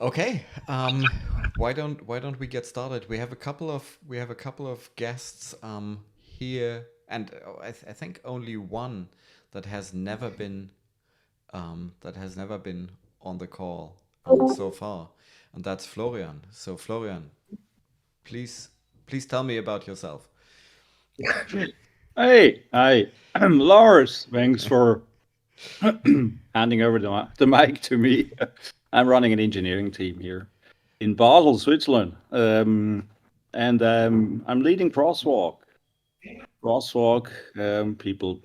Okay. Why don't we get started? We have a couple of guests here, and I think only one that has never been on the call so far, and that's Florian. So Florian, please please tell me about yourself. Hey, hi, I'm Lars. Thanks for handing over the mic to me. I'm running an engineering team here in Basel, Switzerland. And I'm leading Crosswalk. Crosswalk, people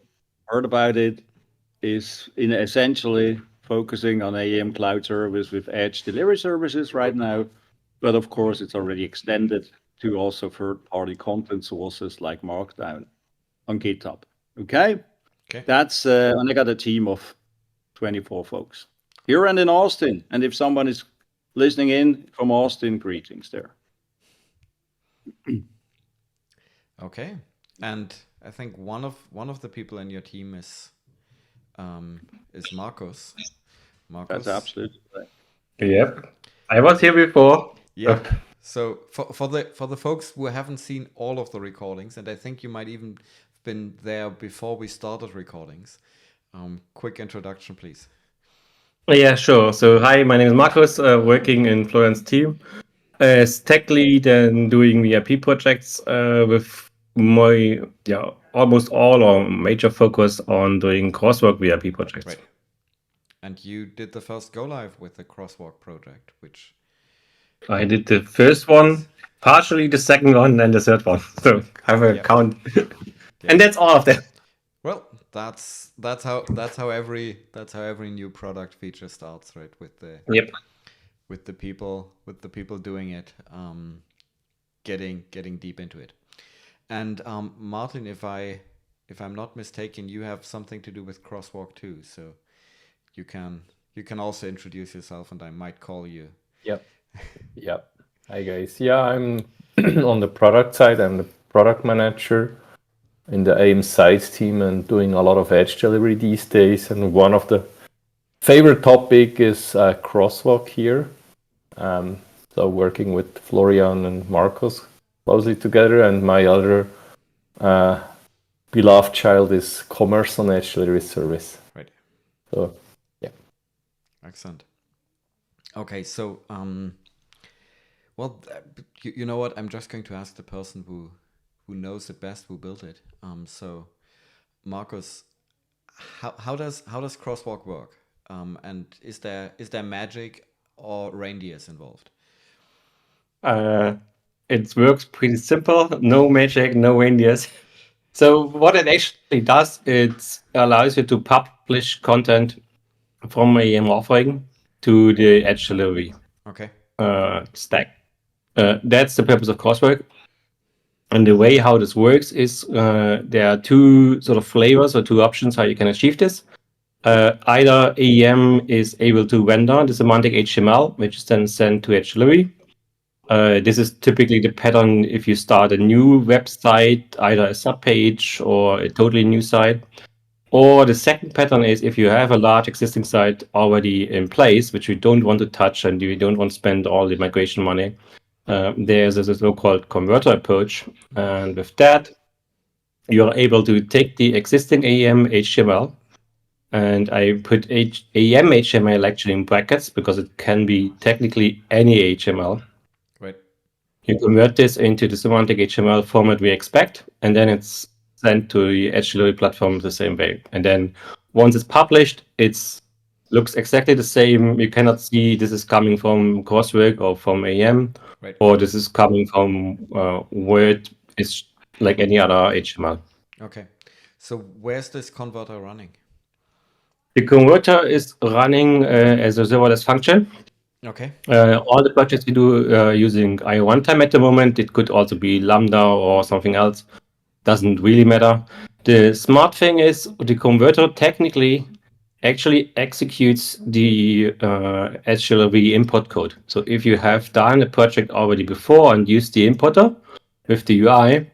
heard about it, is in essentially focusing on AEM cloud service with edge delivery services right now. But of course, it's already extended to also third-party content sources like Markdown on GitHub. Okay? Okay. And I got a team of 24 folks here and in Austin. And if someone is listening in from Austin, greetings there. Okay. And I think one of the people in your team is Marcos. That's Marcos. absolutely right. Yep. I was here before. Yeah. So for the folks who haven't seen all of the recordings, and I think you might even been there before we started recordings. Quick introduction, please. Yeah, sure. So, hi, my name is Marcus, working in Florian's team as tech lead and doing VIP projects with my, almost all or major focus on doing Crosswalk VIP projects. Right. And you did the first go live with the Crosswalk project, which I did the first one, partially the second one, and the third one. So, I have a Yeah. count. Yeah. And that's all of them. Well, that's how every new product feature starts, right? With the Yep. people doing it, getting deep into it. And Martin, if I'm not mistaken, you have something to do with Crosswalk too, so you can also introduce yourself, and I might call you. Yep. Yep. Hi guys. Yeah, I'm on the product side. I'm the product manager in the aem sites team and doing a lot of edge delivery these days. And one of the favorite topic is Crosswalk here. So working with Florian and Marcos closely together, and my other beloved child is commerce on edge delivery service. Right. So yeah. Excellent. Okay, so well, you know what? I'm just going to ask the person who knows it best, who built it. So, Marcus, how does Crosswalk work? And is there magic or reindeers involved? It works pretty simple. No magic, no reindeers. So what it actually does, it allows you to publish content from a offering to the edge delivery Okay. stack. That's the purpose of Crosswalk. And the way how this works is there are two sort of flavors or two options how you can achieve this. Either AEM is able to render the semantic HTML, which is then sent to edge delivery. This is typically the pattern if you start a new website, either a subpage or a totally new site. Or the second pattern is if you have a large existing site already in place, which you don't want to touch and you don't want to spend all the migration money, there's a so-called converter approach. And with that, you're able to take the existing AEM HTML, and I put AEM HTML actually in brackets because it can be technically any HTML. Right. You convert this into the semantic HTML format we expect, and then it's sent to the edge delivery platform the same way. And then once it's published, it looks exactly the same. You cannot see this is coming from Crosswalk or from AEM, Right. or this is coming from Word. It's like any other HTML. Okay. So where's this converter running? The converter is running as a serverless function. Okay. All the projects we do using IO runtime at the moment. It could also be Lambda or something else. Doesn't really matter. The smart thing is the converter technically actually executes the HLV import code. So if you have done a project already before and used the importer with the UI,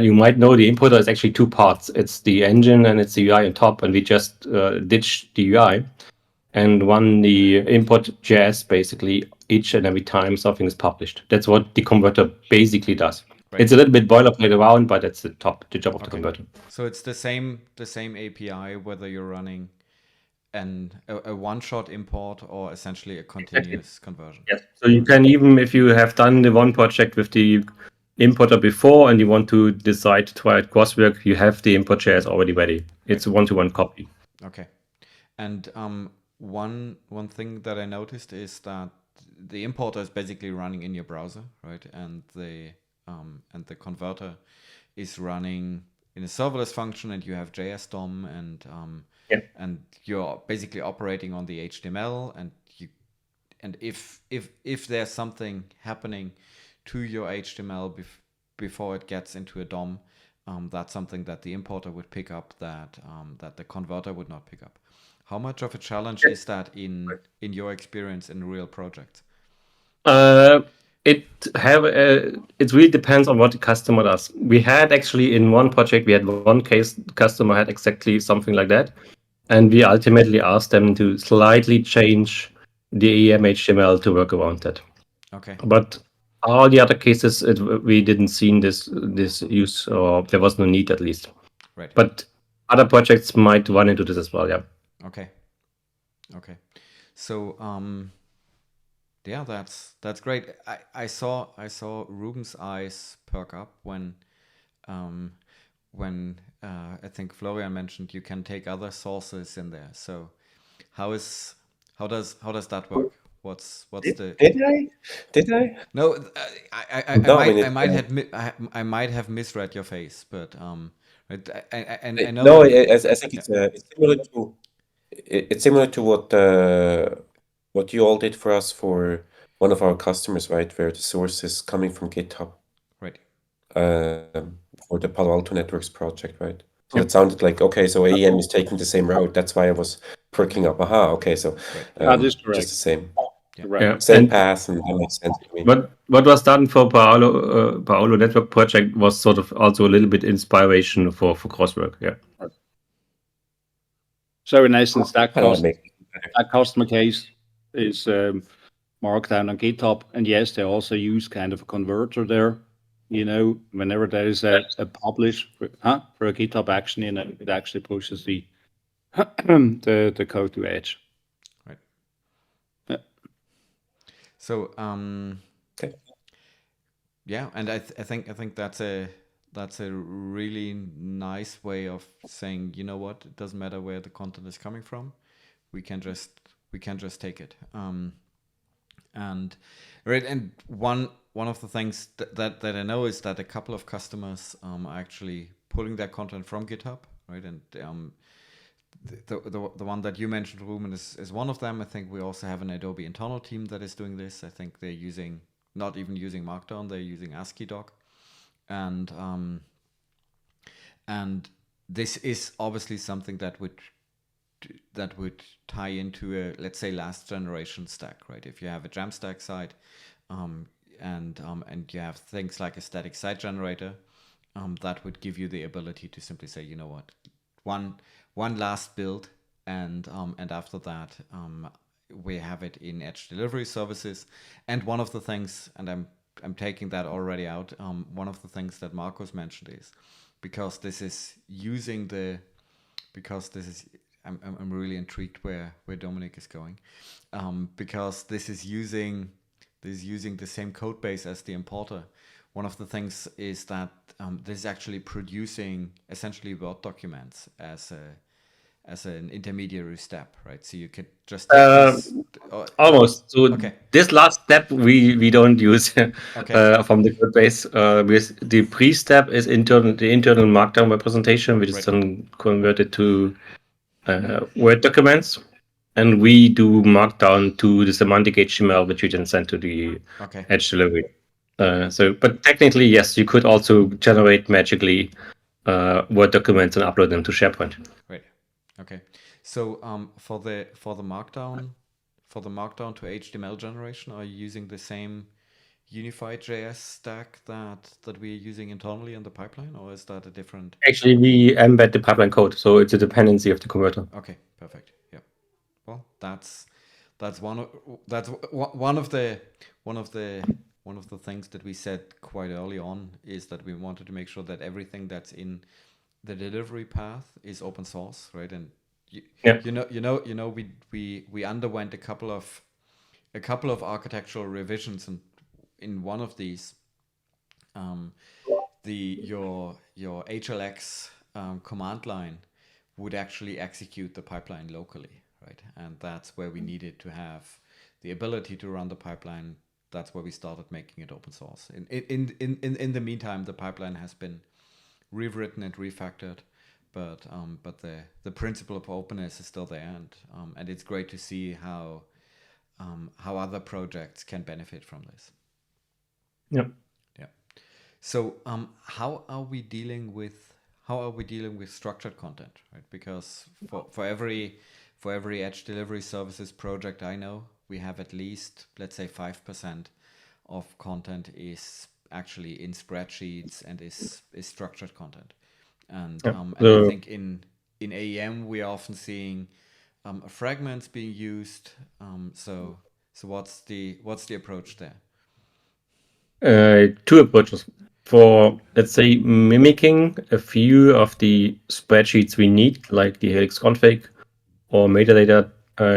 you might know the importer is actually two parts. It's the engine and it's the UI on top, and we just ditched the UI. and one the import JS, basically each and every time something is published. That's what the converter basically does. Right. It's a little bit boilerplate around, but that's the job of the converter. So it's the same API whether you're running a one-shot import or essentially a continuous conversion. Yes. So you can, even if you have done the one project with the importer before and you want to decide to try out Crosswalk, you have the import JS already ready. It's a one-to-one copy. Okay. And one thing that I noticed is that the importer is basically running in your browser, right? And the converter is running in a serverless function, and you have JS DOM, and you're basically operating on the HTML, and if there's something happening to your HTML before it gets into a DOM, that's something that the importer would pick up that the converter would not pick up. How much of a challenge is that in your experience in real projects? It really depends on what the customer does. We had actually in one project, we had one case, the customer had exactly something like that, and we ultimately asked them to slightly change the aem-HTML to work around that. Okay. But all the other cases, we didn't see this use, or there was no need at least. Right. But other projects might run into this as well, yeah. Okay. So yeah, that's great. I saw Ruben's eyes perk up when I think Florian mentioned you can take other sources in there. So how does that work? What's the? Did I? No, I might have misread your face, but I know. No, I think it's similar to what you all did for us for one of our customers, right? Where the source is coming from GitHub. Right. For the Palo Alto Networks project, right? So it sounded like, okay, so AEM is taking the same route. That's why I was perking up. Aha, okay, so That is correct. just the same. Yeah. Same path, and that makes sense to me. But what was done for Paolo Network project was sort of also a little bit inspiration for Crosswalk, yeah. So in essence, that That makes it better. that customer case is marked down on GitHub, and yes, they also use kind of a converter there. Whenever there is a publish for a GitHub action, it actually pushes the the code to Edge. Right. Yeah. So Okay. yeah, and I think that's a really nice way of saying, you know what, it doesn't matter where the content is coming from, we can just take it. And right, and one of the things that I know is that a couple of customers are actually pulling their content from GitHub, right? And the one that you mentioned, Ruben, is one of them. I think we also have an Adobe internal team that is doing this. I think they're not even using Markdown, they're using ASCII doc, and this is obviously something that would tie into a, let's say, last generation stack, right? If you have a Jamstack site, and you have things like a static site generator, that would give you the ability to simply say, you know what, one last build, and after that, we have it in Edge delivery services. And one of the things, and I'm taking that already out, one of the things that Marcos mentioned is, because this is I'm really intrigued where Dominic is going, because this is using the same code base as the importer. One of the things is that this is actually producing essentially Word documents as an intermediary step, right? So you could just take this, almost. So okay. This last step we don't use Okay. from the code base. With the pre-step is the internal Markdown representation, which is then converted to Word documents, and we do Markdown to the semantic HTML, which we then send to the Edge delivery. But technically, yes, you could also generate magically Word documents and upload them to SharePoint. Right. Okay. So for the Markdown to HTML generation, are you using the same unified JS stack that we are using internally in the pipeline, or is that a different? Actually, we embed the pipeline code, so it's a dependency of the converter. Okay, perfect. Yeah. Well, that's one of the things that we said quite early on, is that we wanted to make sure that everything that's in the delivery path is open source, right? And we underwent a couple of architectural revisions, and in one of these, your HLX command line would actually execute the pipeline locally, right? And that's where we needed to have the ability to run the pipeline. That's where we started making it open source. In the meantime, the pipeline has been rewritten and refactored, but the principle of openness is still there, and it's great to see how other projects can benefit from this. Yep. Yeah. So how are we dealing with structured content, right? Because for every Edge Delivery Services project I know, we have at least, let's say, 5% of content is actually in spreadsheets and is structured content. And and I think in AEM we are often seeing fragments being used. So what's the approach there? Two approaches. For, let's say, mimicking a few of the spreadsheets we need, like the Helix config or metadata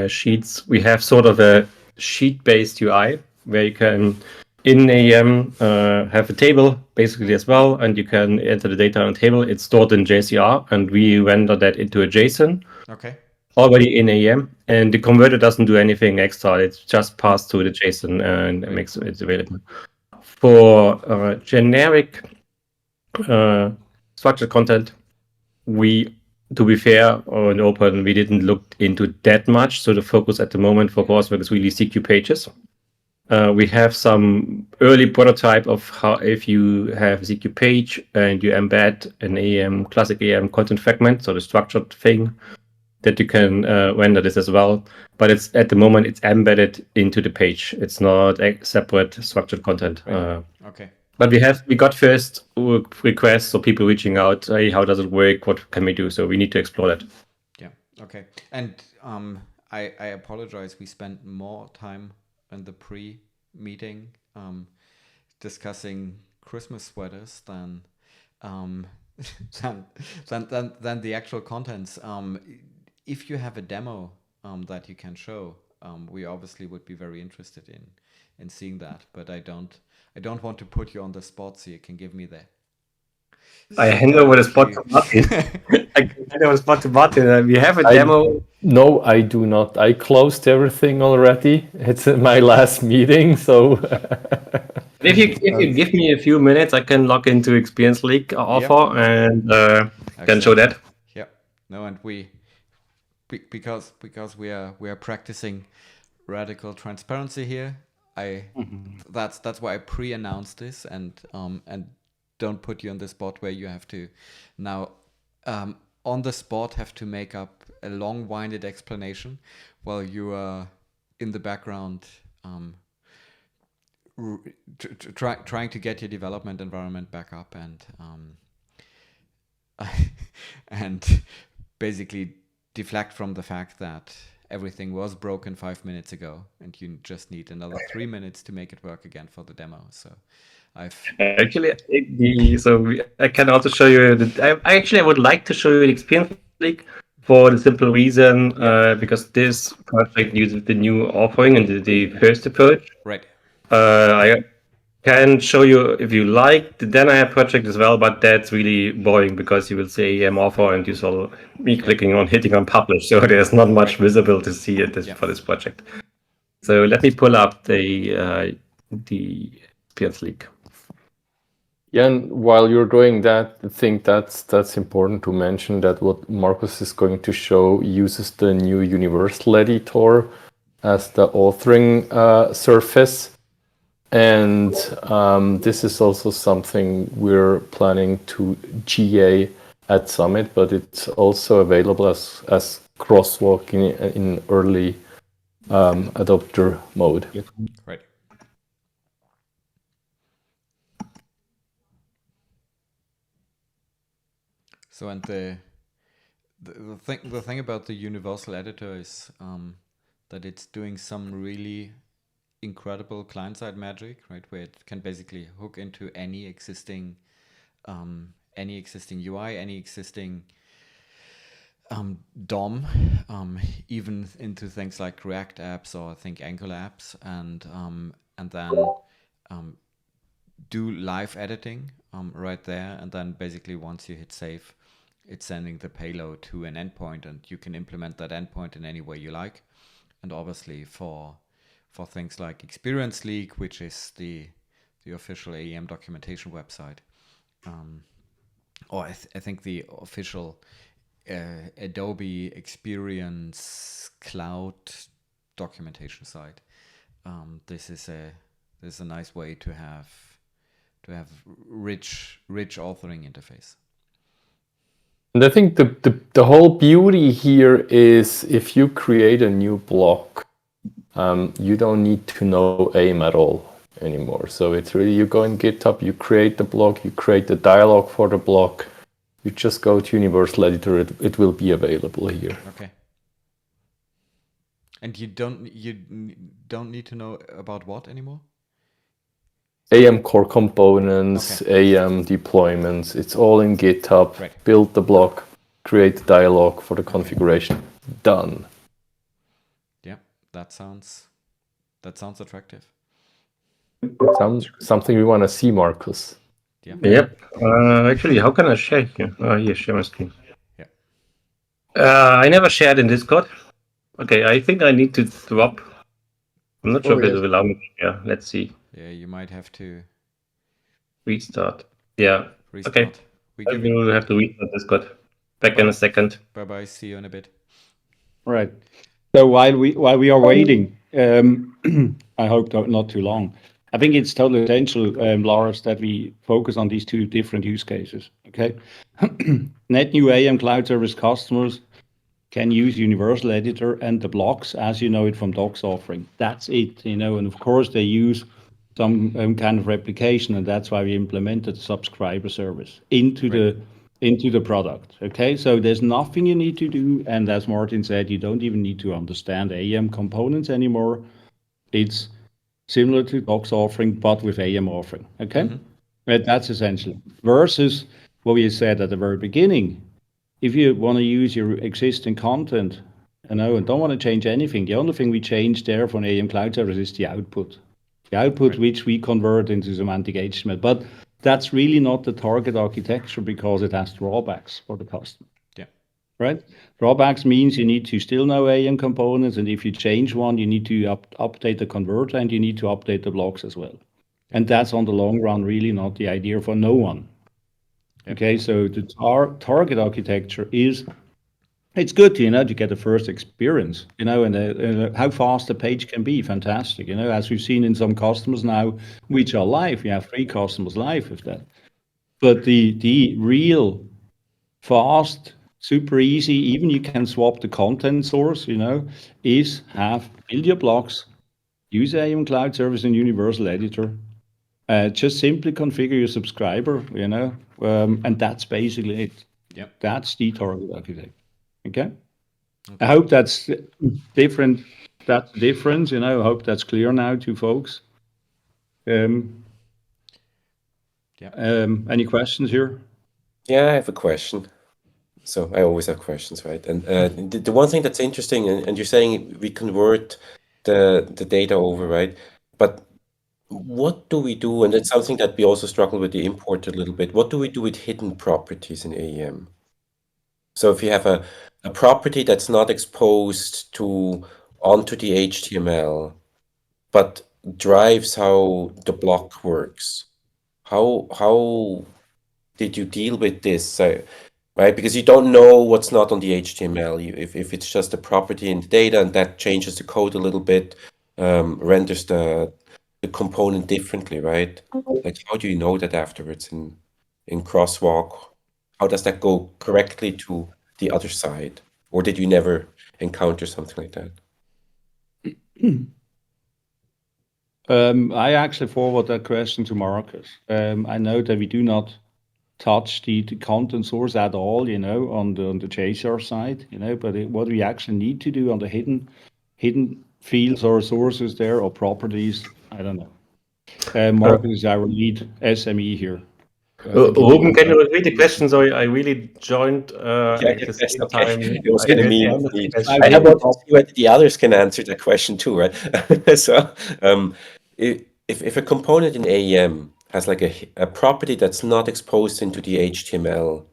sheets, we have sort of a sheet-based UI where you can, in AEM, have a table basically as well, and you can enter the data on a table. It's stored in JCR, and we render that into a JSON. Okay. Already in AEM, and the converter doesn't do anything extra. It's just passed through the JSON and makes it available. For generic structured content, to be fair and open, we didn't look into that much. So the focus at the moment for Crosswalk is really CQ pages. We have some early prototype of how, if you have CQ page and you embed an AEM, classic AEM content fragment, so the structured thing, that you can render this as well. But it's at the moment it's embedded into the page. It's not a separate structured content. Okay. But we got first requests, so people reaching out, hey, how does it work? What can we do? So we need to explore that. Yeah. Okay. And I apologize. We spent more time in the pre-meeting discussing Christmas sweaters than the actual contents. If you have a demo that you can show, we obviously would be very interested in seeing that. But I don't want to put you on the spot, so you can give me the. I hand over the spot to Martin. I can hand over the spot to Martin. We have a demo. No, I do not. I closed everything already. It's my last meeting, so. If you give me a few minutes, I can log into Experience League offer and can show that. Yeah. No, and because we are practicing radical transparency here. That's why I pre-announced this and don't put you on the spot where you have to now on the spot have to make up a long-winded explanation while you are in the background trying to get your development environment back up and basically deflect from the fact that everything was broken 5 minutes ago and you just need another 3 minutes to make it work again for the demo. So I can also show you I would like to show you the Experience League for the simple reason because this project uses the new offering and the first approach. Right. I can show you if you like the Janary project as well, but that's really boring because you will say AEM offer and you saw me clicking on hitting on publish, so there's not much visible to see for this project. So let me pull up the Experience League. Yeah, and while you're doing that, I think that's important to mention that what Marcus is going to show uses the new Universal Editor as the authoring surface. And this is also something we're planning to GA at Summit, but it's also available as Crosswalk in early adopter mode. Right. So and the thing about the Universal Editor is that it's doing some really incredible client-side magic, right? Where it can basically hook into any existing UI, any existing DOM, even into things like React apps or I think Angular apps, and then do live editing right there, and then basically once you hit save, it's sending the payload to an endpoint, and you can implement that endpoint in any way you like. And obviously for things like Experience League, which is the official AEM documentation website, or I think the official Adobe Experience Cloud documentation site. This is a nice way to have rich authoring interface. And I think the whole beauty here is if you create a new block, you don't need to know AIM at all anymore. So it's really, you go in GitHub, you create the block, you create the dialog for the block, you just go to Universal Editor, it will be available here. Okay. And you don't need to know about what anymore? AEM core components, Okay. AEM deployments, it's all in GitHub. Right. Build the block, create the dialog for the configuration. Done. Yeah, that sounds attractive. Something we want to see, Marcus. Yeah. Yep. Actually, how can I share here? Here, share my screen. Yeah. I never shared in Discord. Okay, I think I need to drop. I'm not sure if it will allow me. Yeah, let's see. Yeah, you might have to Restart. Yeah. restart. Okay. I will have to restart Discord. Back in a second. Bye. See you in a bit. Right. So while we are waiting, I hope not too long. I think it's totally essential, Lars, that we focus on these two different use cases. Okay. Net new AEM Cloud Service customers can use Universal Editor and the blocks as you know it from Doc's offering. That's it, and of course they use some kind of replication, and that's why we implemented the subscriber service into the product. Okay, so there's nothing you need to do, and as Martin said, you don't even need to understand AEM components anymore. It's similar to Doc's offering, but with AEM offering. Okay, that's essential. Versus what we said at the very beginning. If you want to use your existing content, and don't want to change anything, the only thing we change there for an AEM Cloud Service is the output. The output which we convert into semantic HTML. But that's really not the target architecture because it has drawbacks for the customer. Yeah. Right? Drawbacks means you need to still know AEM components, and if you change one, you need to update the converter and you need to update the blocks as well. And that's on the long run really not the idea for no one. Okay, so the target architecture is, it's good to get the first experience, and how fast the page can be, fantastic, as we've seen in some customers now, which are live. We have 3 customers live with that. But the real fast, super easy, even you can swap the content source, is build your blocks, use AEM Cloud Service and Universal Editor, just simply configure your subscriber, and that's basically it. Yep. That's the target architecture. Okay. I hope that's different. That's the difference, I hope that's clear now to folks. Any questions here? Yeah, I have a question. So I always have questions, right? And the one thing that's interesting, and you're saying we convert the data over, right? But what do we do? And it's something that we also struggle with the import a little bit. What do we do with hidden properties in AEM? So if you have a property that's not exposed onto the HTML, but drives how the block works, how did you deal with this? Right, because you don't know what's not on the HTML. If it's just a property in the data and that changes the code a little bit, renders the component differently, right? Like, how do you know that afterwards in Crosswalk? How does that go correctly to the other side? Or did you never encounter something like that? I actually forward that question to Marcus. I know that we do not touch the content source at all, on the JSR side, but what we actually need to do on the hidden fields or sources there or properties. I don't know. Marcus is our lead SME here. I think he Ruben, will- can you repeat the question? Sorry, I really joined at the Yes, same okay. time. It was I kind of didn't mean. answer the question. I want to see whether the others can answer that question too, right? So, if a component in AEM has like a property that's not exposed into the HTML,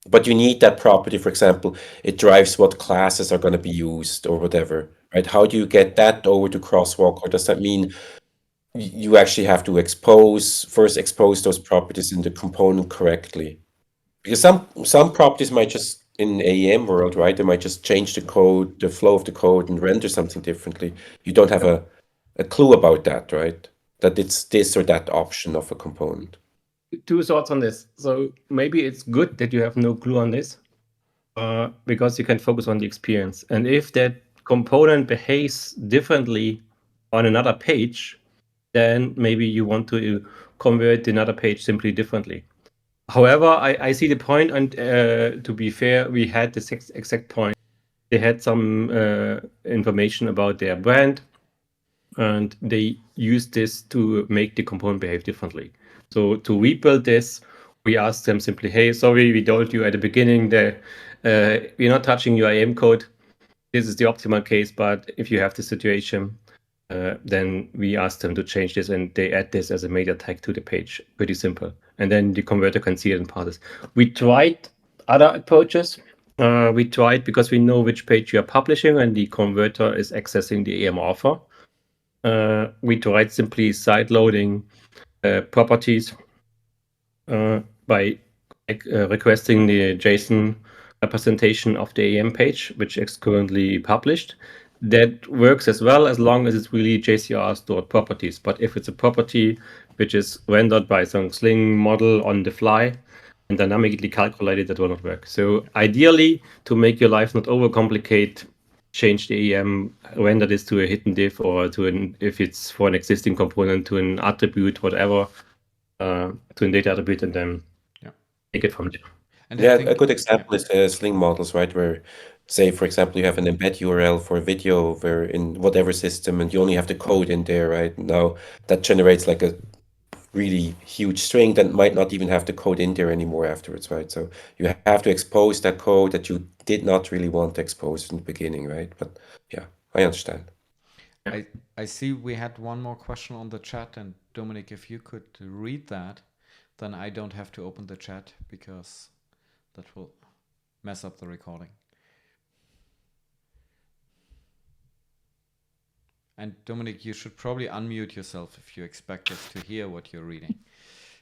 but you need that property, for example, it drives what classes are going to be used or whatever, right? How do you get that over to Crosswalk, or does that mean you actually have to first expose those properties in the component correctly? Because some properties might just in AEM world, right? They might just change the code, the flow of the code, and render something differently. You don't have a clue about that, right? That it's this or that option of a component. Two thoughts on this. So maybe it's good that you have no clue on this, because you can focus on the experience. And if that component behaves differently on another page, then maybe you want to convert another page simply differently. However, I see the point, and to be fair, we had this exact point. They had some information about their brand, and they used this to make the component behave differently. So to rebuild this, we asked them simply, hey, sorry, we told you at the beginning that we're not touching your aem code. This is the optimal case, but if you have the situation, then we asked them to change this, and they add this as a meta tag to the page. Pretty simple. And then the converter can see it and parse. We tried other approaches. We tried because we know which page you are publishing, and the converter is accessing the aem author. We tried simply side loading properties by requesting the JSON representation of the aem page, which is currently published. That works as well as long as it's really JCR stored properties. But if it's a property which is rendered by some Sling model on the fly and dynamically calculated, that will not work. So ideally, to make your life not overcomplicate, change the aem, render this to a hidden div, or to an, if it's for an existing component, to an attribute, whatever, to a data attribute, and then take it from there. And Yeah, I think, a good example is Sling models, right? Where, say, for example, you have an embed URL for a video where in whatever system, and you only have the code in there, right? Now that generates like a really huge string that might not even have the code in there anymore afterwards, right? So you have to expose that code that you did not really want to expose in the beginning, right? But yeah, I understand. I see we had one more question on the chat, and Dominic, if you could read that, then I don't have to open the chat because that will mess up the recording. And Dominic, you should probably unmute yourself if you expect us to hear what you're reading.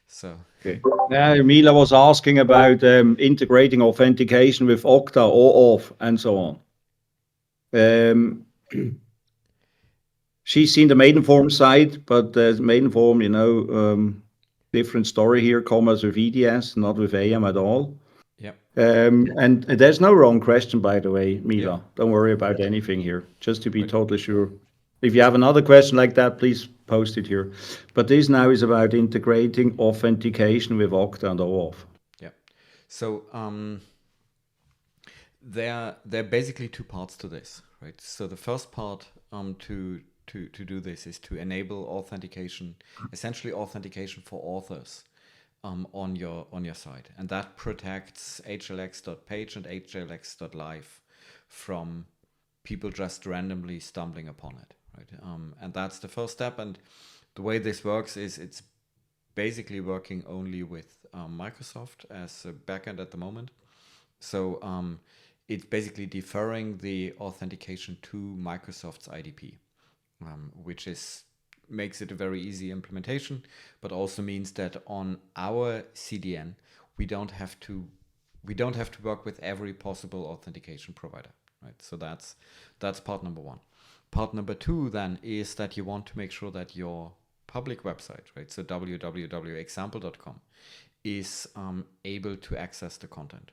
So Okay. Mila was asking about integrating authentication with Okta, OAuth, and so on. She's seen the Maidenform site, but the Maidenform, different story here, commerce with EDS, not with AEM at all. Yep. And there's no wrong question, by the way, Mila. Yeah. Don't worry about anything here, just to be totally sure. If you have another question like that, please post it here. But this now is about integrating authentication with Okta and OAuth. Yeah. So there are basically two parts to this, right? So the first part to do this is to enable authentication, essentially authentication for authors on your site, and that protects hlx.page and hlx.live from people just randomly stumbling upon it, right? And that's the first step. And the way this works is it's basically working only with Microsoft as a backend at the moment. So it's basically deferring the authentication to Microsoft's IDP, which makes it a very easy implementation, but also means that on our CDN we don't have to work with every possible authentication provider, right? So that's part number one. Part number two then is that you want to make sure that your public website, right, so www.example.com, is able to access the content.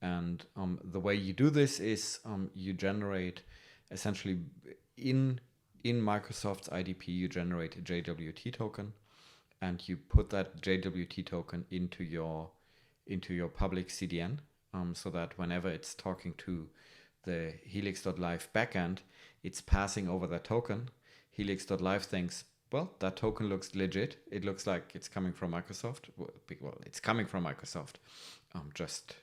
And the way you do this is you generate essentially in Microsoft's IDP, you generate a JWT token, and you put that JWT token into your public CDN, so that whenever it's talking to the helix.live backend, it's passing over that token. Helix.live thinks, well, that token looks legit. It looks like it's coming from Microsoft. Well, it's coming from Microsoft. Just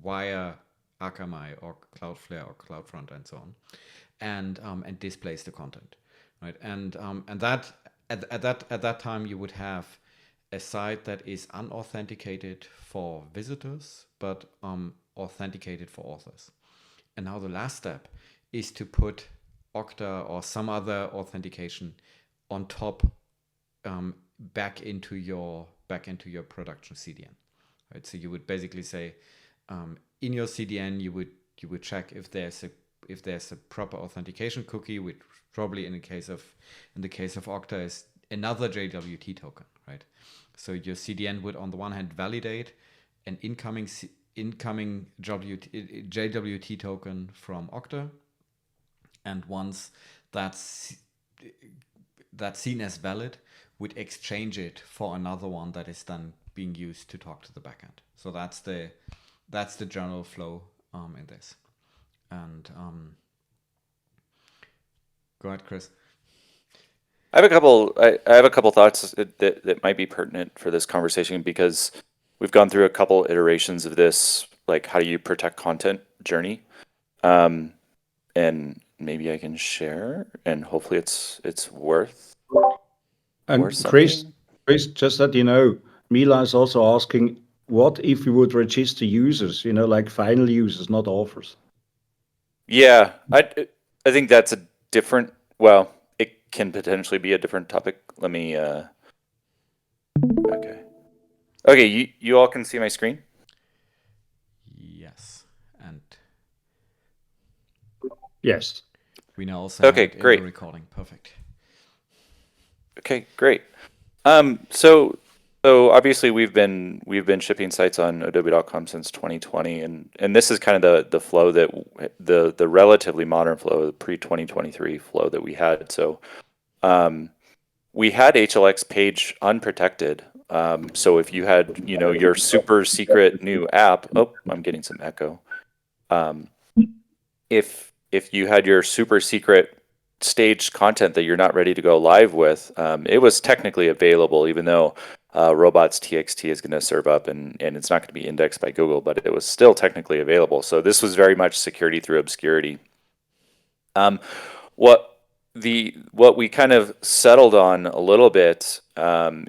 via Akamai or Cloudflare or CloudFront and so on, and displays the content, right? And that at that time you would have a site that is unauthenticated for visitors, but authenticated for authors. And now the last step is to put Okta or some other authentication on top, back into your production CDN, right? So you would basically say, in your CDN, you would check if there's a proper authentication cookie, which probably in the case of Okta is another JWT token, right? So your CDN would on the one hand validate an incoming JWT token from Okta, and once that's seen as valid, would exchange it for another one that is then being used to talk to the backend. So that's the general flow in this. And go ahead, Chris. I have a couple thoughts that might be pertinent for this conversation, because we've gone through a couple iterations of this, like how do you protect content journey, and maybe I can share, and hopefully it's worth. And Or Chris, something. just that you know, Mila is also asking, what if we would register users? Like final users, not authors. Yeah, I think that's a different. Well, it can potentially be a different topic. Let me. Okay. You all can see my screen. Yes, and Yes. we now also Okay, have it in great. the recording. Perfect. Okay, great. So obviously we've been shipping sites on Adobe.com since 2020, and this is kind of the flow that the relatively modern flow, the pre-2023 flow that we had. So we had HLX page unprotected. So if you had your super secret new app, I'm getting some echo. If you had your super secret staged content that you're not ready to go live with, it was technically available, even though robots.txt is going to serve up and it's not going to be indexed by Google, but it was still technically available. So this was very much security through obscurity. What we kind of settled on a little bit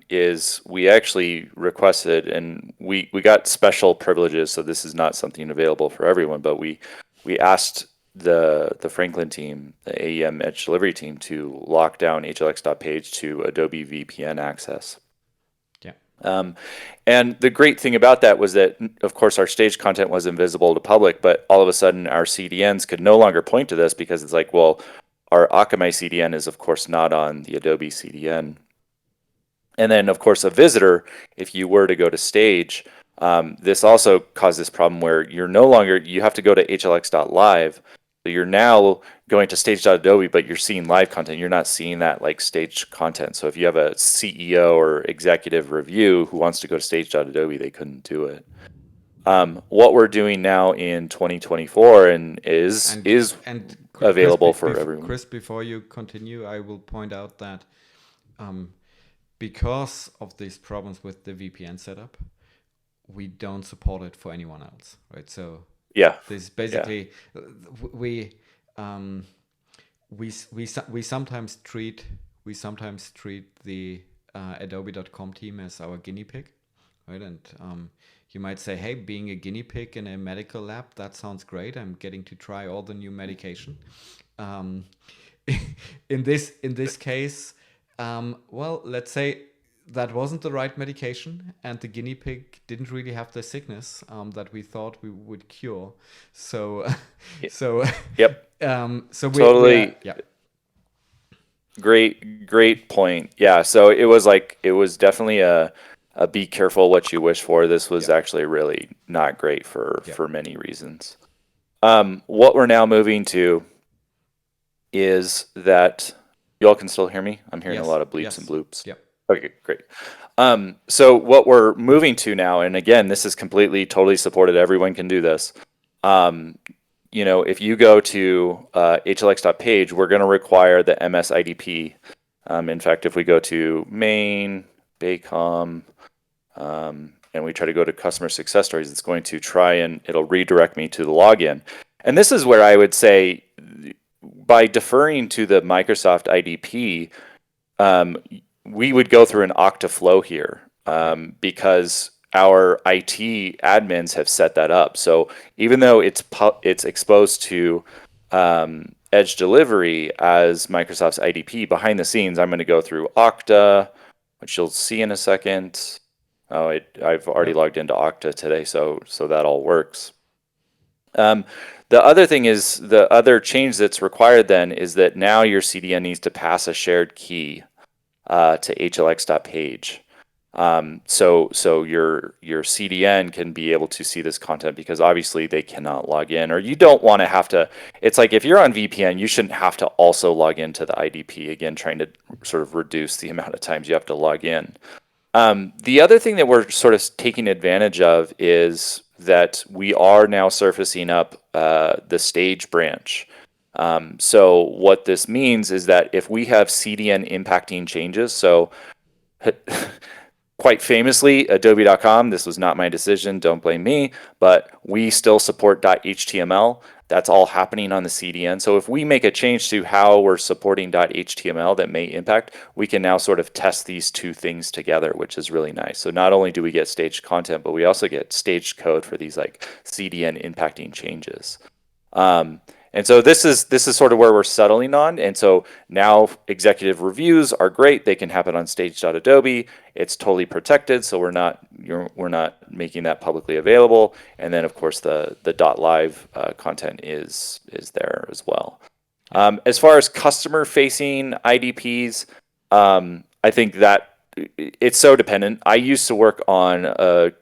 is we actually requested, and we got special privileges, so this is not something available for everyone, but we asked the Franklin team, the AEM Edge Delivery team, to lock down HLX.page to Adobe VPN access. Yeah. And the great thing about that was that, of course, our staged content was invisible to public, but all of a sudden our CDNs could no longer point to this, because it's like, well, our Akamai CDN is, of course, not on the Adobe CDN. And then, of course, a visitor, if you were to go to stage, this also caused this problem where you have to go to HLX.live. So you're now going to stage.adobe, but you're seeing live content. You're not seeing that like staged content. So if you have a CEO or executive review who wants to go to stage.adobe, they couldn't do it. What we're doing now in 2024 is available for everyone. Chris, before you continue, I will point out that because of these problems with the VPN setup, we don't support it for anyone else, right? So yeah, this is basically we sometimes treat the Adobe.com team as our guinea pig, right? And you might say, hey, being a guinea pig in a medical lab, that sounds great. I'm getting to try all the new medication. In this case, well, let's say that wasn't the right medication, and the guinea pig didn't really have the sickness that we thought we would cure. So, yep. So totally. Yeah. Great point. Yeah. So it was definitely a be careful what you wish for. This was actually really not great for many reasons. What we're now moving to is that y'all can still hear me. I'm hearing a lot of bleeps and bloops. Yep. Okay, great. So what we're moving to now, and again, this is completely, totally supported. Everyone can do this. if you go to hlx.page, we're going to require the MS IDP. In fact, if we go to main, Baycom, and we try to go to customer success stories, it's going to try and it'll redirect me to the login. And this is where I would say, by deferring to the Microsoft IDP, we would go through an Okta flow here, because our IT admins have set that up. So even though it's exposed to Edge Delivery as Microsoft's IDP, behind the scenes, I'm going to go through Okta, which you'll see in a second. Oh, I've already logged into Okta today, so that all works. The other thing is, the other change that's required then is that now your CDN needs to pass a shared key to hlx.page. So your CDN can be able to see this content, because obviously they cannot log in, or you don't want to have to. It's like if you're on VPN, you shouldn't have to also log into the IDP, again, trying to sort of reduce the amount of times you have to log in. The other thing that we're sort of taking advantage of is that we are now surfacing up the stage branch. So what this means is that if we have CDN impacting changes, so quite famously, Adobe.com, this was not my decision, don't blame me, but we still support .html. That's all happening on the CDN. So if we make a change to how we're supporting .html that may impact, we can now sort of test these two things together, which is really nice. So not only do we get staged content, but we also get staged code for these like CDN impacting changes. And so this is sort of where we're settling on. And so now executive reviews are great. They can happen on stage.adobe. It's totally protected, so we're not making that publicly available. And then of course the .live content is there as well. As far as customer facing IDPs, I think that it's so dependent. I used to work for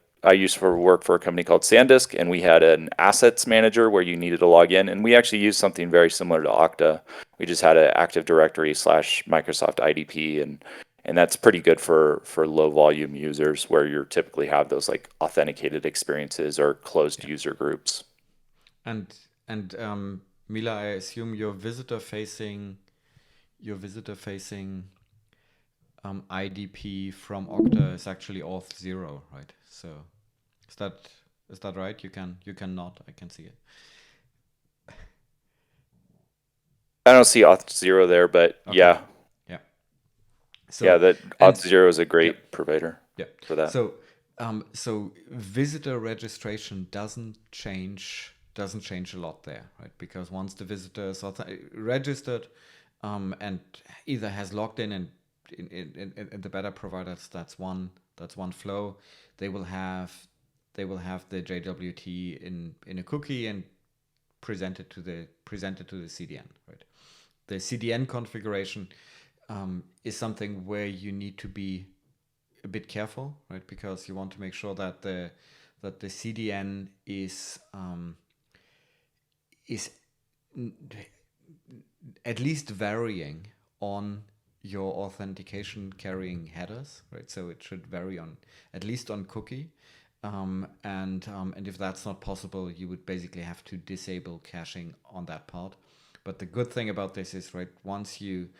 a company called SanDisk, and we had an assets manager where you needed to log in, and we actually used something very similar to Okta. We just had an Active Directory / Microsoft IDP, and that's pretty good for low volume users where you typically have those like authenticated experiences or closed user groups. And Mila, I assume your visitor facing IDP from Okta is actually auth 0, right? So is that right? You can not. I can see it. I don't see auth 0 there, but Okay. yeah. So, that auth 0 is a great provider for that. So visitor registration doesn't change a lot there, right? Because once the visitor is registered and either has logged in the beta providers, that's one flow. They will have the JWT in a cookie and presented to the CDN, right? The CDN configuration is something where you need to be a bit careful, right? Because you want to make sure that the CDN is at least varying on your authentication carrying headers, right? So it should vary at least on cookie, and if that's not possible, you would basically have to disable caching on that part. But the good thing about this is, right, once you've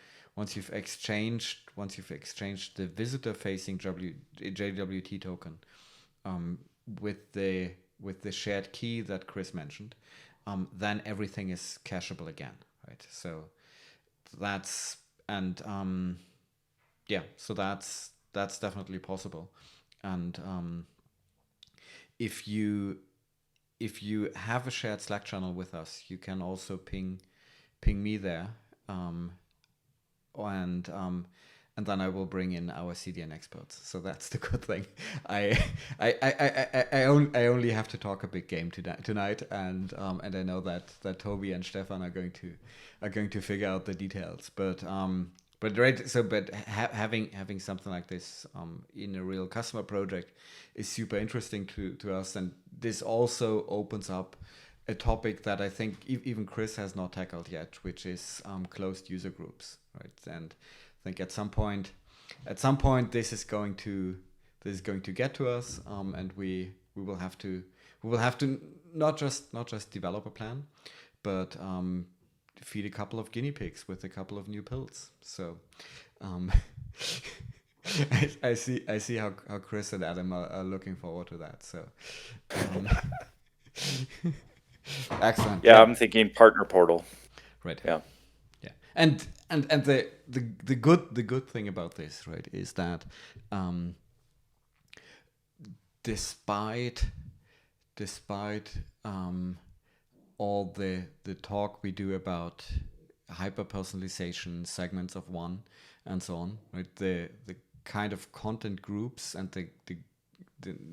exchanged the visitor-facing JWT token with the shared key that Chris mentioned, then everything is cacheable again, right? So that's that's definitely possible. And if you have a shared Slack channel with us, you can also ping me there, and then I will bring in our CDN experts. So that's the good thing. I only have to talk a big game tonight, and I know that Toby and Stefan are going to figure out the details. But having something like this in a real customer project is super interesting to us, and this also opens up a topic that I think even Chris has not tackled yet, which is closed user groups, right? And I think at some point this is going to get to us, and we will have to not just develop a plan, but feed a couple of guinea pigs with a couple of new pills. So um, I see how Chris and Adam are looking forward to that. So um, excellent. Yeah, I'm thinking partner portal. Right. Yeah. Yeah. And the good thing about this, right, is that despite all the talk we do about hyper personalization, segments of one, and so on, right, the kind of content groups and the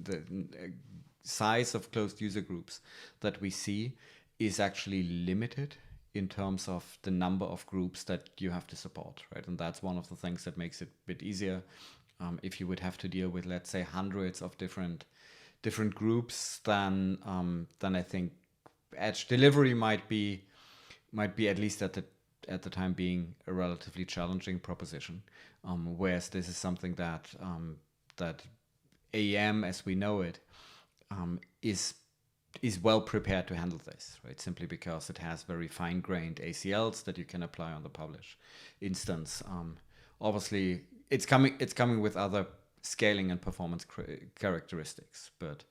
size of closed user groups that we see is actually limited in terms of the number of groups that you have to support, right? And that's one of the things that makes it a bit easier. If you would have to deal with, let's say, hundreds of different groups, then I think edge delivery might be at least at the time being a relatively challenging proposition. Whereas this is something that that AEM as we know it is well prepared to handle this, right? Simply because it has very fine-grained ACLs that you can apply on the publish instance. Obviously, it's coming with other scaling and performance characteristics, but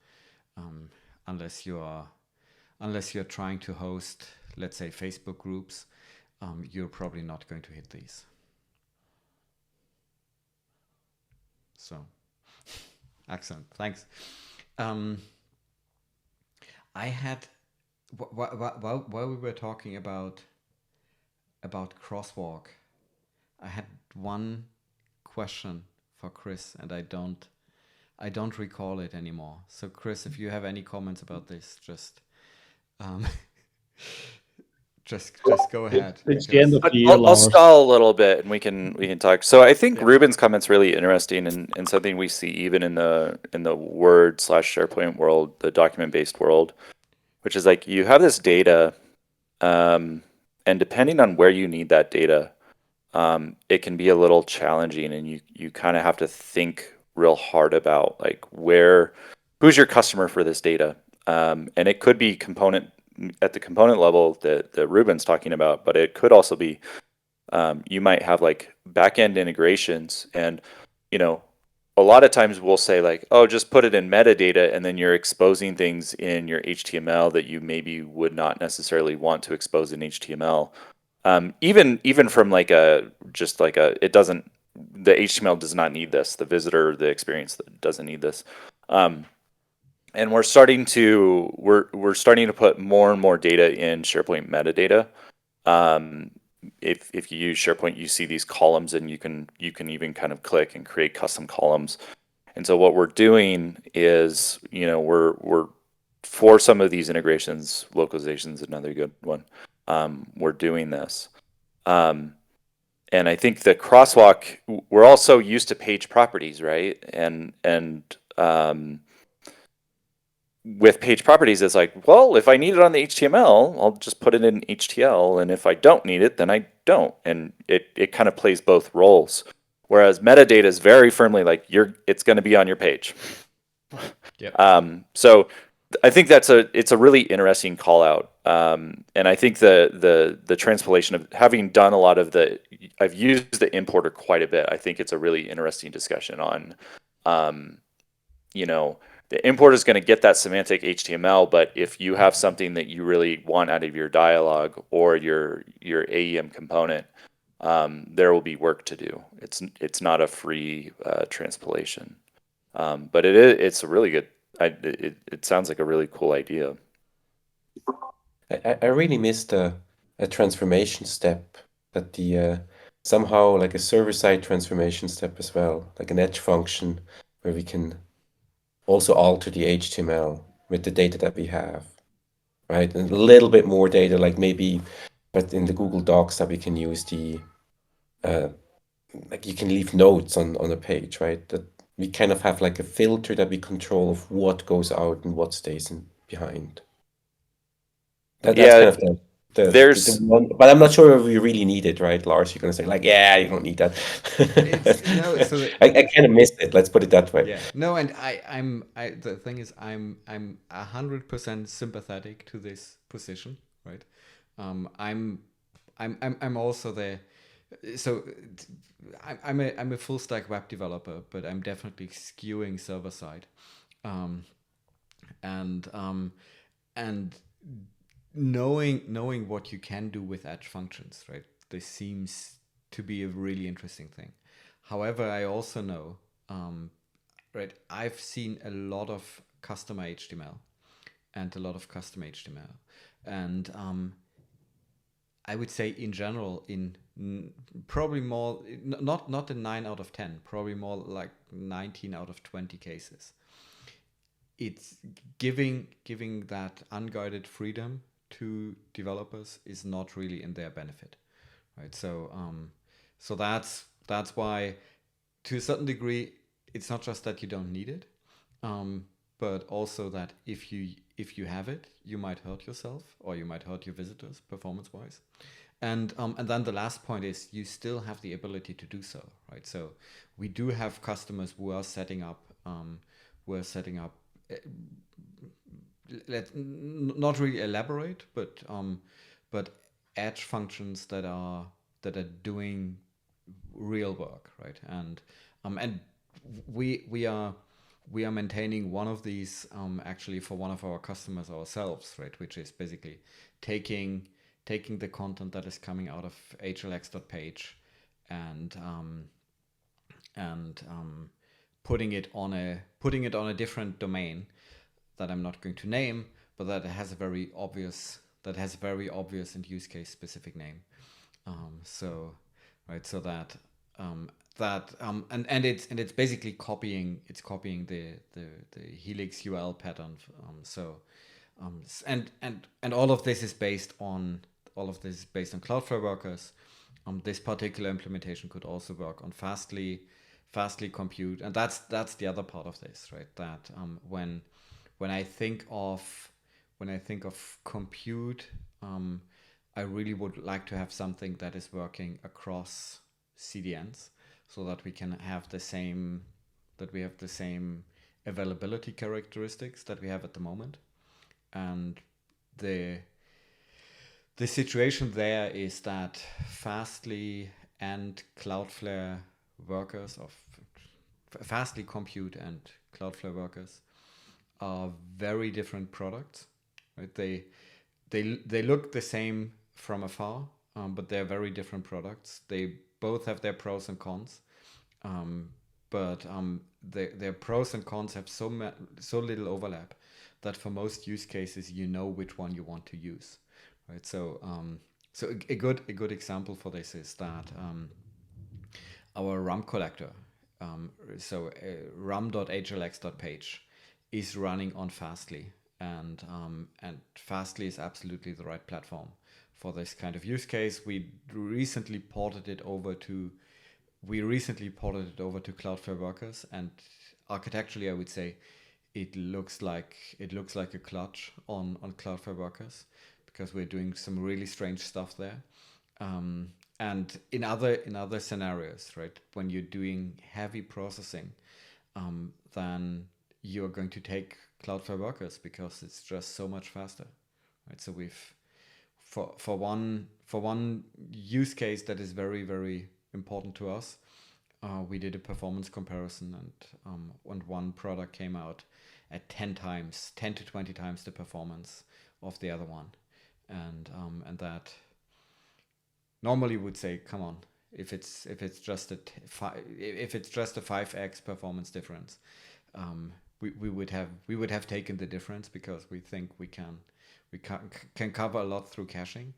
unless you're trying to host, let's say, Facebook groups, you're probably not going to hit these. So, excellent, thanks. I had while we were talking about Crosswalk, I had one question for Chris, and I don't recall it anymore. So, Chris, if you have any comments about this, just go ahead. It's the end of the year, I'll Lars. stall a little bit, and we can talk. So I think Ruben's comment's really interesting, and something we see even in the Word/SharePoint world, the document-based world, which is like you have this data, and depending on where you need that data, it can be a little challenging, and you kind of have to think real hard about like who's your customer for this data, and it could be at the component level that Ruben's talking about, but it could also be you might have like back-end integrations, and a lot of times we'll say like, oh, just put it in metadata, and then you're exposing things in your HTML that you maybe would not necessarily want to expose in HTML. Even from like the HTML does not need this. The visitor, the experience doesn't need this. And we're starting to put more and more data in SharePoint metadata. If you use SharePoint, you see these columns, and you can even kind of click and create custom columns. And so what we're doing is, we're for some of these integrations, localization is another good one. We're doing this. And I think the Crosswalk, we're also used to page properties, right? And with page properties, it's like, well, if I need it on the HTML, I'll just put it in HTML, and if I don't need it, then I don't. And it kind of plays both roles. Whereas metadata is very firmly like it's going to be on your page. Yeah. So I think it's a really interesting call out. And I think the transpilation of having done a lot of I've used the importer quite a bit. I think it's a really interesting discussion on, the importer is going to get that semantic HTML, but if you have something that you really want out of your dialog or your AEM component, there will be work to do. It's not a free transpilation, but it's a really good. It sounds like a really cool idea. I really missed a transformation step, that somehow like a server-side transformation step as well, like an edge function where we can also alter the HTML with the data that we have, right? And a little bit more data, like maybe, but in the Google Docs that we can use like you can leave notes on a page, right? That we kind of have like a filter that we control of what goes out and what stays behind. That's kind of the one, but I'm not sure if we really need it, right, Lars? You're gonna say like, yeah, you don't need that. I kind of missed it. Let's put it that way. Yeah. No, and the thing is, I'm 100% sympathetic to this position, right? I'm also the so I'm a full stack web developer, but I'm definitely skewing server side, um, and knowing what you can do with edge functions, right? This seems to be a really interesting thing. However, I also know, right? I've seen a lot of custom HTML and a lot of custom HTML, and I would say in general, probably more, not in 9 out of 10, probably more like 19 out of 20 cases. It's giving that unguided freedom to developers is not really in their benefit, right? So that's why, to a certain degree, it's not just that you don't need it, but also that if you have it, you might hurt yourself or you might hurt your visitors performance wise. And then the last point is you still have the ability to do so, right? So we do have customers who are setting up let's not really elaborate, but edge functions that are doing real work, right? And we are maintaining one of these actually for one of our customers ourselves, right? Which is basically taking the content that is coming out of hlx.page and putting it on a different domain that I'm not going to name, but that has a very obvious and use case specific name. So that and it's basically copying the Helix UL pattern. And all of this is based on Cloudflare workers. This particular implementation could also work on Fastly compute, and that's the other part of this, right? That when I think of compute, I really would like to have something that is working across CDNs, so that we can have the same availability characteristics that we have at the moment. And the situation there is that Fastly and Cloudflare workers of Fastly compute and Cloudflare workers are very different products, right? They look the same from afar, but they're very different products. They both have their pros and cons, but their pros and cons have so little overlap that for most use cases you know which one you want to use, right? So a good example for this is that our RAM collector, rum.hlx.page, is running on Fastly, and Fastly is absolutely the right platform for this kind of use case. We recently ported it over to Cloudflare workers, and architecturally, I would say it looks like a clutch on Cloudflare workers, because we're doing some really strange stuff there. And in other scenarios, right, when you're doing heavy processing, then you're going to take Cloudflare workers because it's just so much faster, right? So we've for one use case that is very, very important to us, we did a performance comparison, and one product came out at 10 to 20 times the performance of the other one, and that normally would say, come on, if it's just a 5x performance difference, we would have taken the difference, because we think we can cover a lot through caching,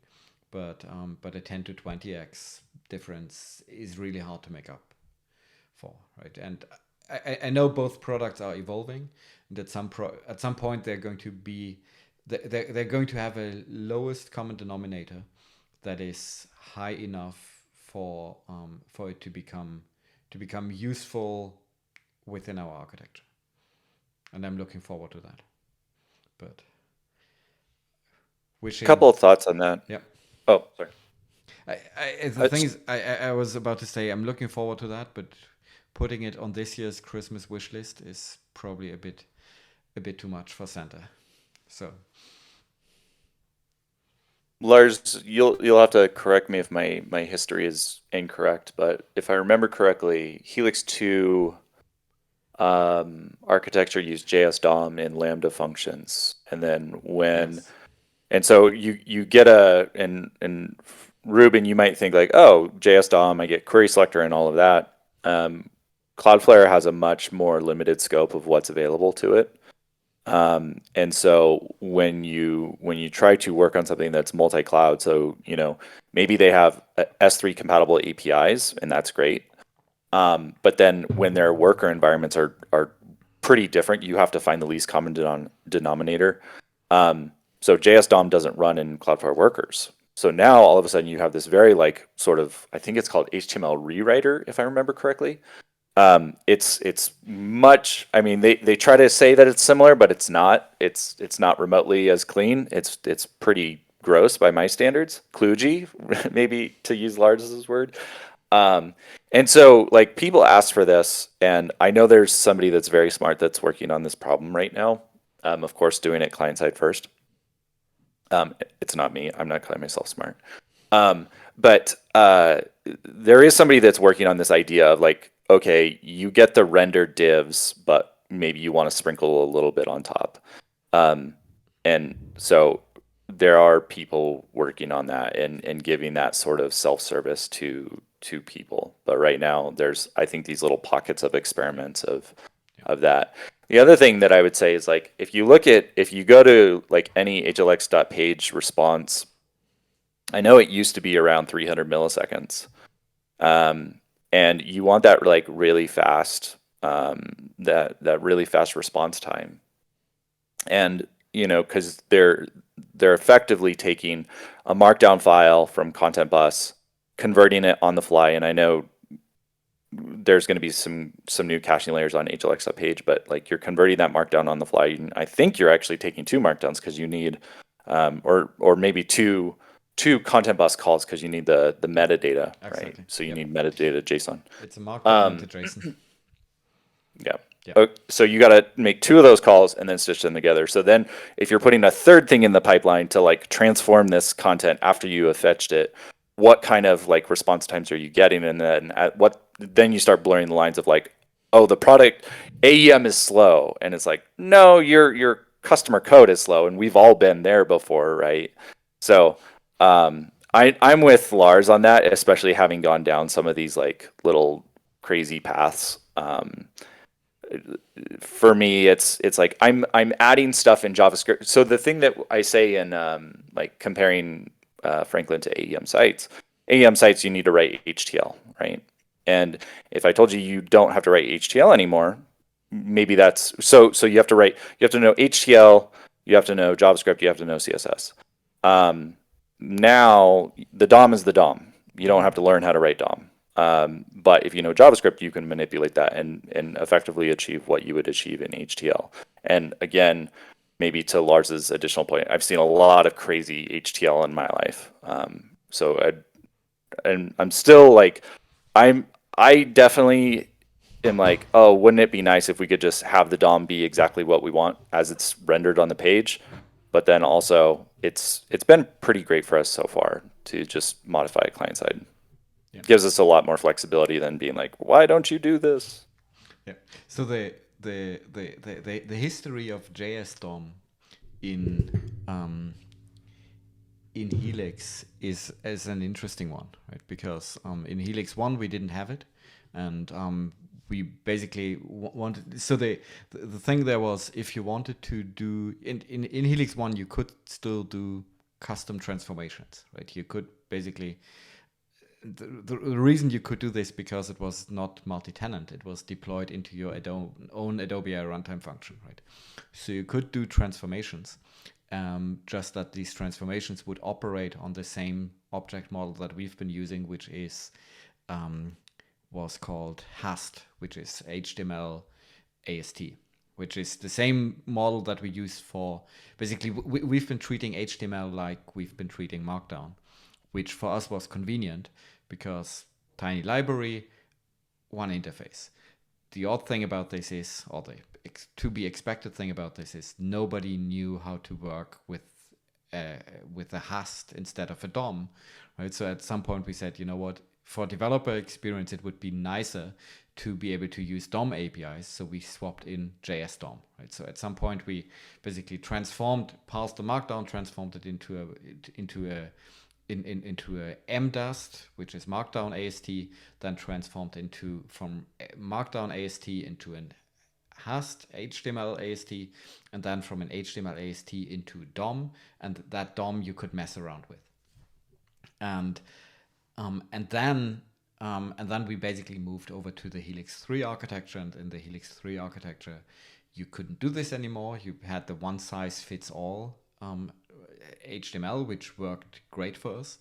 but a 10 to 20x difference is really hard to make up for, right? And I know both products are evolving, and at some point they're going to have a lowest common denominator that is high enough for it to become useful within our architecture, and I'm looking forward to that. But A couple of thoughts on that. Yeah. Oh, sorry. The thing is, I was about to say I'm looking forward to that, but putting it on this year's Christmas wish list is probably a bit too much for Santa. So Lars, you'll have to correct me if my history is incorrect, but if I remember correctly, Helix 2 architecture used JS DOM in Lambda functions, and then Yes. and so you get in Ruben, you might think like, oh, JS DOM, I get query selector and all of that. Cloudflare has a much more limited scope of what's available to it. And so when you try to work on something that's multi-cloud, so maybe they have S3 compatible APIs, and that's great. But then when their worker environments are pretty different, you have to find the least common denominator. So JS DOM doesn't run in Cloudflare workers. So now all of a sudden you have this very sort of, I think it's called HTML rewriter, if I remember correctly. It's much. I mean, they try to say that it's similar, but it's not. It's not remotely as clean. It's pretty gross by my standards. Kludgy, maybe to use Lars's word. And so people ask for this, and I know there's somebody that's very smart that's working on this problem right now. Of course, doing it client side first. It's not me. I'm not calling myself smart. But there is somebody that's working on this idea of okay, you get the rendered divs, but maybe you want to sprinkle a little bit on top. And so there are people working on that and giving that sort of self-service to people. But right now there's, I think, these little pockets of experiments of that. The other thing that I would say is if you go to any HLX.page response, I know it used to be around 300 milliseconds. And you want that really fast, that really fast response time. And because they're effectively taking a markdown file from Content Bus, converting it on the fly. And I know there's going to be some new caching layers on HLX.page, but you're converting that markdown on the fly. I think you're actually taking two markdowns because you need, or maybe two Content Bus calls because you need the metadata, Exactly. right? So you need metadata JSON. It's a markdown into JSON. Yeah. Yep. So you got to make two of those calls and then stitch them together. So then if you're putting a third thing in the pipeline to transform this content after you have fetched it, what kind of response times are you getting? And then you start blurring the lines of oh, the product AEM is slow. And it's no, your customer code is slow. And we've all been there before, right? So I'm with Lars on that, especially having gone down some of these little crazy paths. For me, it's I'm adding stuff in JavaScript. So the thing that I say in comparing Franklin to AEM sites, you need to write HTL, right? And if I told you you don't have to write HTL anymore, maybe that's so you have to know HTL, you have to know JavaScript, you have to know CSS. Now the DOM is the DOM. You don't have to learn how to write DOM. But if you know JavaScript, you can manipulate that and effectively achieve what you would achieve in HTL. And again, maybe to Lars's additional point, I've seen a lot of crazy HTL in my life. I'm still I definitely am oh, wouldn't it be nice if we could just have the DOM be exactly what we want as it's rendered on the page? But then also it's been pretty great for us so far to just modify it client side. Yeah. Gives us a lot more flexibility than being why don't you do this? Yeah. So the history of JS DOM in Helix is an interesting one, right? Because in Helix 1 we didn't have it, and we basically wanted. So the thing there was, if you wanted to do in Helix 1, you could still do custom transformations, right? You could basically. The reason you could do this because it was not multi-tenant. It was deployed into your own Adobe AI runtime function, right? So you could do transformations, just that these transformations would operate on the same object model that we've been using, which is was called HAST, which is HTML AST, which is the same model that we use for basically we've been treating HTML like we've been treating Markdown, which for us was convenient because tiny library, one interface. The odd thing about this is, or the to be expected thing about this is, nobody knew how to work with a hast instead of a DOM, right? So at some point we said, you know what, for developer experience, it would be nicer to be able to use DOM APIs. So we swapped in JS DOM, right? So at some point we basically parsed the markdown, transformed it into a MDAST, which is Markdown AST, then transformed from Markdown AST into an hast HTML AST, and then from an HTML AST into DOM, and that DOM you could mess around with. And then we basically moved over to the Helix 3 architecture, and in the Helix 3 architecture, you couldn't do this anymore. You had the one-size-fits-all HTML, which worked great for us.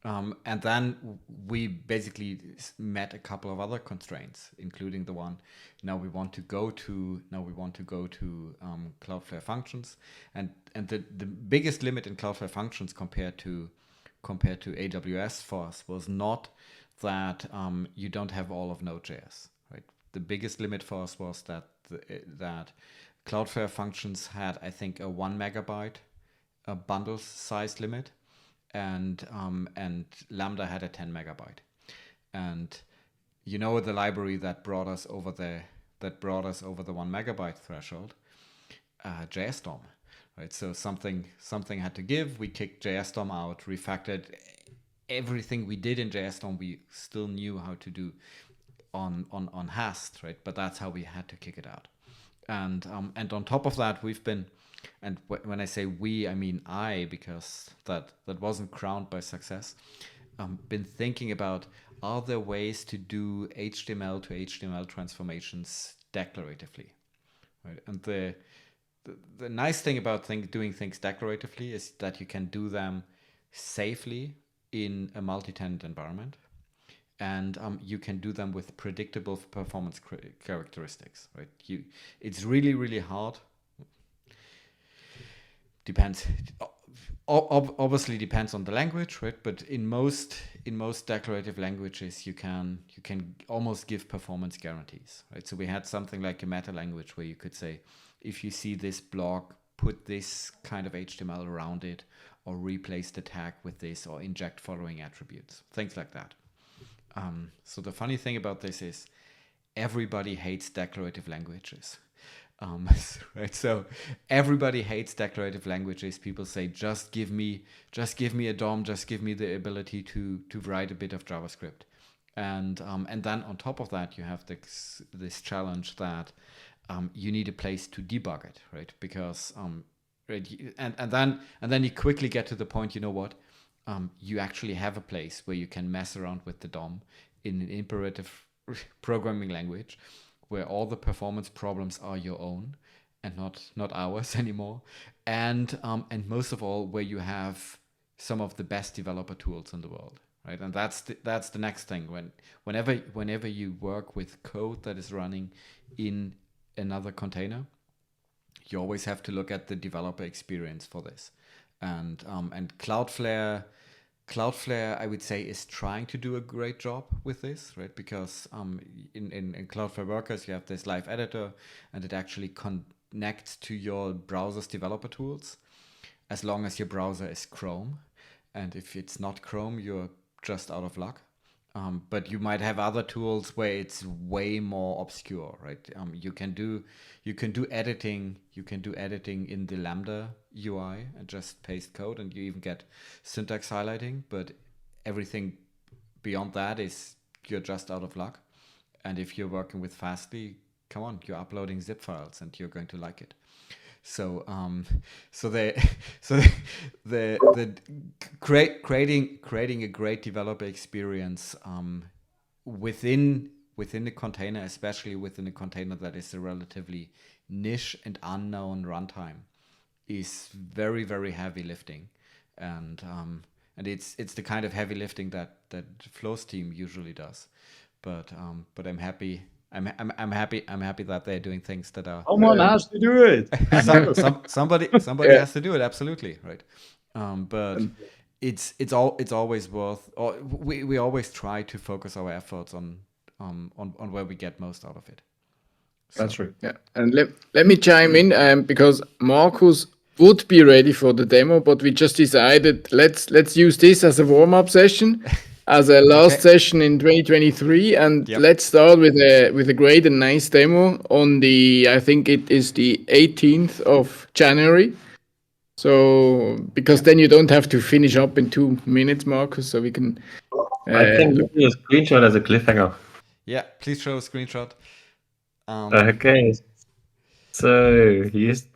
And then we basically met a couple of other constraints, including the one now we want to go to Cloudflare functions, and the biggest limit in Cloudflare functions compared to AWS for us was not that you don't have all of Node.js, right? The biggest limit for us was that Cloudflare functions had, I think, a 1 megabyte bundle size limit, and Lambda had a 10 megabyte. And you know, the library that brought us over the 1 megabyte threshold, JSDOM, right? So something had to give. We kicked JSDOM out, refactored everything we did in JSDOM. We still knew how to do on hast, right? But that's how we had to kick it out. And on top of that, we've been, and when I say we, I mean I, because that wasn't crowned by success, been thinking about, are there ways to do HTML to HTML transformations declaratively, right? And the nice thing about doing things declaratively is that you can do them safely in a multi-tenant environment, and you can do them with predictable performance characteristics, right? It's really, really hard. Depends. Obviously depends on the language, right? But in most declarative languages, you can almost give performance guarantees, right? So we had something like a meta language where you could say, if you see this block, put this kind of HTML around it, or replace the tag with this, or inject following attributes, things like that. So the funny thing about this is everybody hates declarative languages. Right, so everybody hates declarative languages. People say, just give me a DOM, just give me the ability to write a bit of JavaScript, and then on top of that, you have this challenge that you need a place to debug it, right? Because and then you quickly get to the point, you know what? You actually have a place where you can mess around with the DOM in an imperative programming language, where all the performance problems are your own and not ours anymore, and most of all, where you have some of the best developer tools in the world, right? And that's the next thing. Whenever you work with code that is running in another container, you always have to look at the developer experience for this, and Cloudflare, I would say, is trying to do a great job with this, right? Because in Cloudflare Workers, you have this live editor, and it actually connects to your browser's developer tools, as long as your browser is Chrome. And if it's not Chrome, you're just out of luck. But you might have other tools where it's way more obscure, right? You can do editing. You can do editing in the Lambda UI and just paste code, and you even get syntax highlighting. But everything beyond that is, you're just out of luck. And if you're working with Fastly, come on, you're uploading zip files, and you're going to like it. So creating a great developer experience within the container, especially within a container that is a relatively niche and unknown runtime, is very, very heavy lifting, and it's the kind of heavy lifting that Flo's team usually does. But I'm happy. I'm happy that they're doing things that are. Someone has to do it. Somebody has to do it. Absolutely, right. But it's always worth. Or we always try to focus our efforts on where we get most out of it. That's right. Yeah, and let me chime in because Markus would be ready for the demo, but we just decided let's use this as a warm-up session, as a last session in 2023, and let's start with a great and nice demo on the, I think it is the 18th of January. So because then you don't have to finish up in 2 minutes, Marcus. So we can. I can give you a screenshot as a cliffhanger. Yeah, please show a screenshot. Okay. So here's.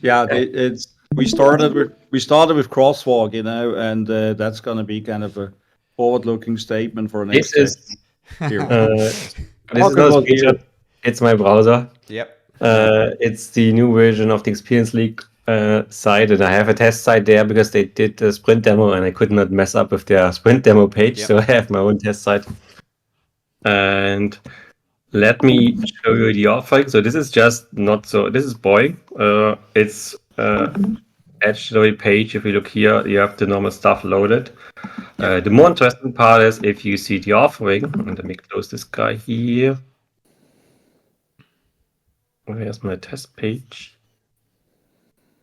Yeah, it's we started with Crosswalk, and that's gonna be kind of a forward-looking statement for next This is year. this is not a screenshot. It's my browser. Yep. It's the new version of the Experience League site, and I have a test site there because they did the sprint demo, and I could not mess up with their sprint demo page, so I have my own test site. And let me show you the offering. So this is just not so. This is boring. It's Edge page. If you look here, you have the normal stuff loaded. The more interesting part is if you see the offering. And let me close this guy here. Where's my test page?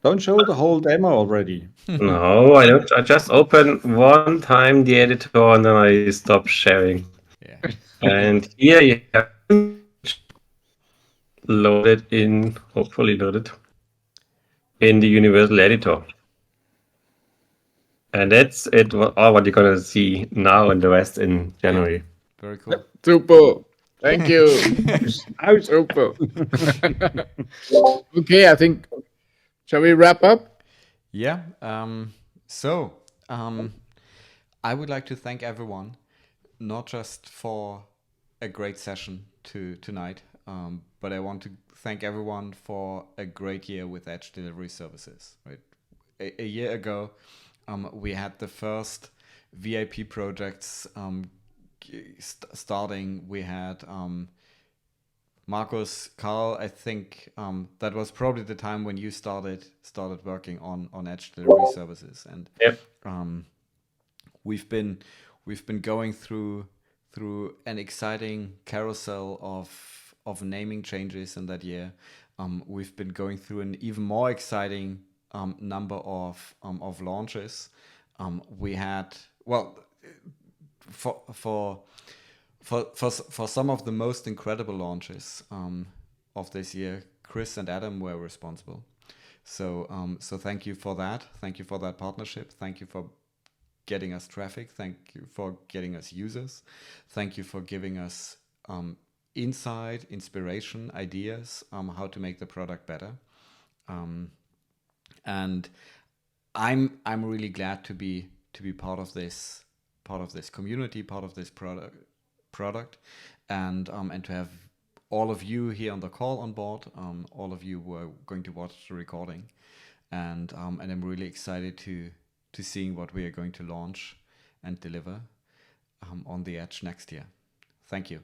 Don't show the whole demo already. No, I don't. I just open one time the editor and then I stop sharing. Yeah. And here you have loaded in, hopefully loaded in the universal editor. And that's it. All what you're gonna see now, and the rest in January. Very cool. Super. Thank you. Super. Okay, I think. Shall we wrap up? Yeah. I would like to thank everyone, not just for a great session tonight, but I want to thank everyone for a great year with Edge Delivery Services. Right, a year ago, we had the first VIP projects starting. We had Marcus, Carl. I think that was probably the time when you started working on Edge Delivery Services, and we've been going through an exciting carousel of naming changes in that year. We've been going through an even more exciting number of launches. We had, well, for some of the most incredible launches of this year, Chris and Adam were responsible. So thank you for that. Thank you for that partnership. Thank you for getting us traffic. Thank you for getting us users. Thank you for giving us insight, inspiration, ideas how to make the product better. And I'm really glad to be part of this community, part of this product, and to have all of you here on the call on board, all of you who are going to watch the recording, and I'm really excited to seeing what we are going to launch and deliver on the Edge next year. Thank you.